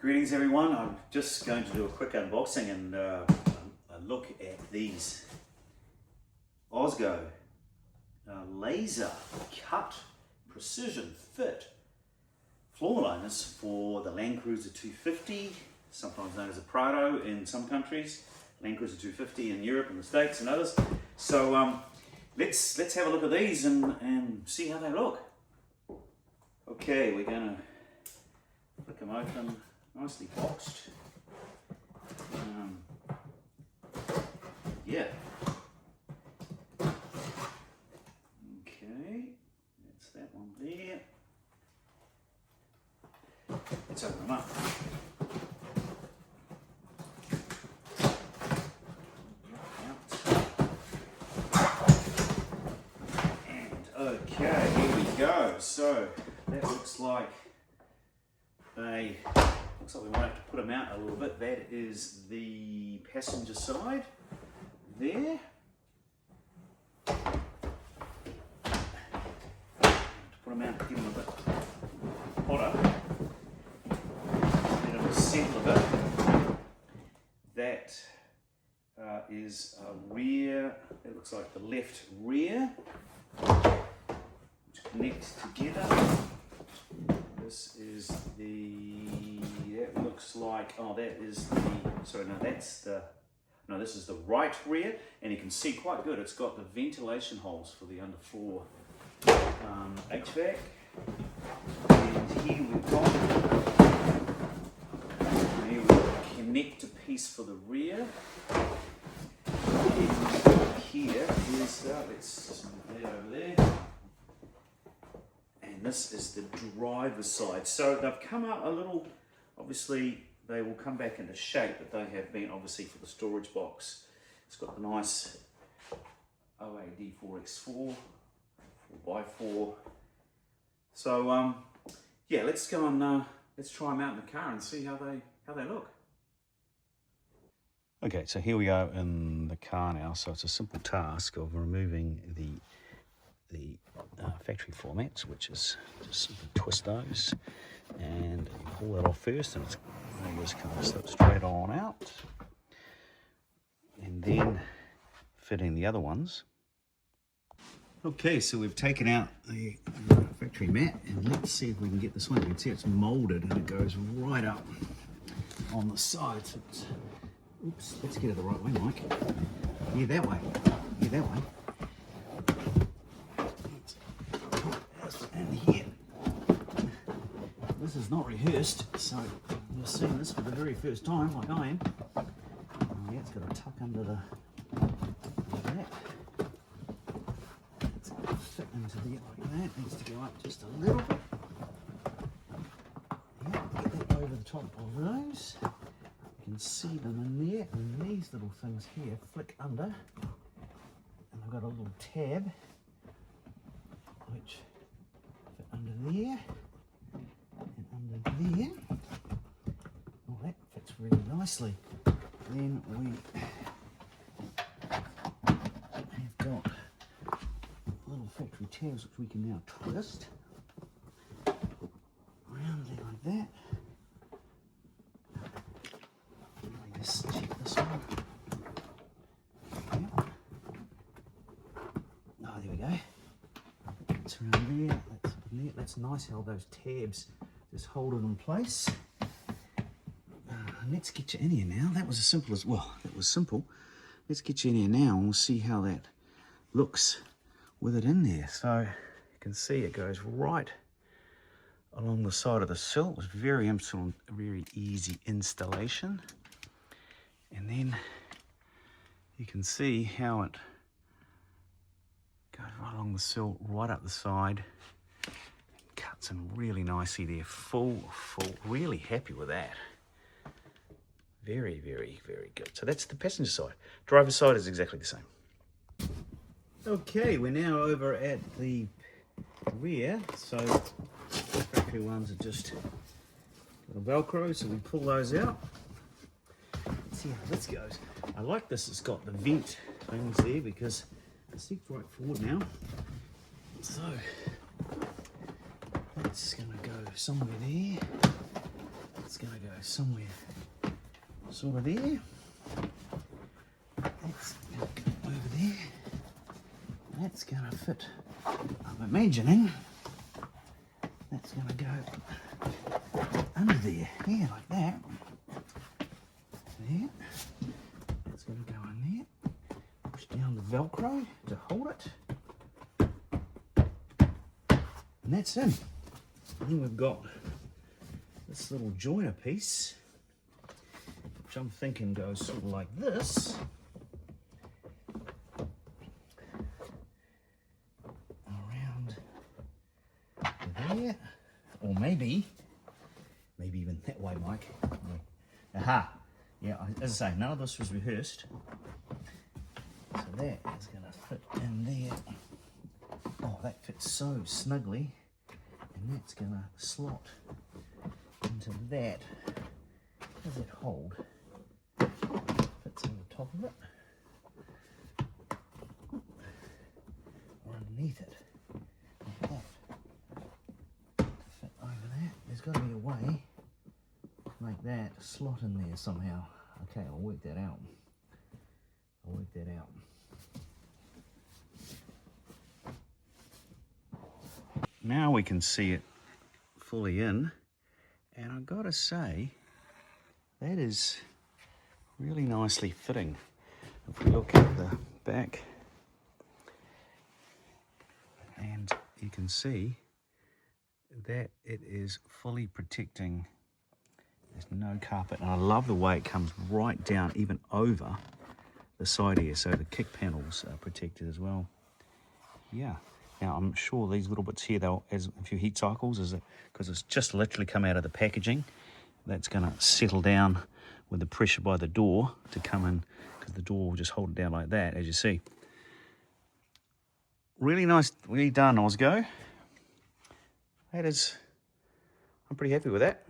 Greetings everyone, I'm just going to do a quick unboxing and a look at these AUSGO laser cut precision fit floor liners for the Land Cruiser 250, sometimes known as a Prado in some countries, Land Cruiser 250 in Europe and the States and others. So let's have a look at these and see how they look. Okay, we're going to flick them open, nicely boxed. Yeah. Okay, that's that one there. Let's open them up. And okay, here we go. So that looks like we might have to put them out a little bit. That is the passenger side there. To put them out, give them a bit hotter. Let them settle a bit. That is a rear. It looks like the left rear, which connects together. This is that looks like, oh, that is the, sorry, no, that's the, no, this is the right rear, and you can see quite good, it's got the ventilation holes for the underfloor HVAC. And here we've got a connector piece for the rear. And here is, let's move that over there. And this is the driver's side. So they've come out a little, obviously they will come back into shape, but they have been obviously for the storage box. It's got the nice OAD 4x4, 4x4. So yeah, let's go and let's try them out in the car and see how they look. Okay, so here we are in the car now. So it's a simple task of removing the factory formats, which is just simply twist those and you pull that off first, and they just kind of slip straight on out, and then fitting the other ones. Okay, so we've taken out the factory mat, and let's see if we can get this one. You can see it's molded and it goes right up on the side. So it's, oops, let's get it the right way, Mike. Yeah, that way. Yeah, that way. And here, this is not rehearsed, so you're seeing this for the very first time, like I am. Yeah, it's got to tuck under the that. It's got to fit into the like that. It needs to go up just a little bit. Yeah, get that over the top of those. You can see them in there, and these little things here flick under, and I've got a little tab which fit under there and under there. Well, that fits really nicely. Then we have got little factory tabs which we can now twist around there like that. Let me just check this one. Yep. Oh, there we go. That's around there, that's up in there. That's nice how those tabs just hold it in place. Let's get you in here now. That was as simple as, well, that was simple. Let's get you in here now and we'll see how that looks with it in there. So you can see it goes right along the side of the sill. It was very easy installation. And then you can see how it goes right along the sill, right up the side, cuts in really nicely there, full, really happy with that. Very, very, very good. So that's the passenger side. Driver's side is exactly the same. Okay, we're now over at the rear. So the factory ones are just little Velcro, so we pull those out. Let's see how this goes. I like this, it's got the vent things there because the seat's right forward now. So that's gonna go somewhere there. It's gonna go somewhere sort of there. That's going to go over there. That's going to fit, I'm imagining, that's going to go under there, yeah, like that. There. That's going to go in there. Push down the Velcro to hold it. And that's in. And then we've got this little joiner piece, which I'm thinking goes sort of like this. Around there. Or maybe even that way, Mike. Yeah. Aha! Yeah, as I say, none of this was rehearsed. So that is going to fit in there. Oh, that fits so snugly. And that's going to slot into that. Does it hold? Fits on the top of it. Or underneath it. Like that. To fit over that. There's got to be a way to make that slot in there somehow. Okay, I'll work that out. Now we can see it fully in, and I've got to say that is really nicely fitting. If we look at the back, and you can see that it is fully protecting. There's no carpet, and I love the way it comes right down, even over the side here, so the kick panels are protected as well. Yeah. Now I'm sure these little bits here, they'll as a few heat cycles, is it because it's just literally come out of the packaging. That's going to settle down with the pressure by the door to come in, because the door will just hold it down like that, as you see. Really nice, really done, AUSGO. I'm pretty happy with that.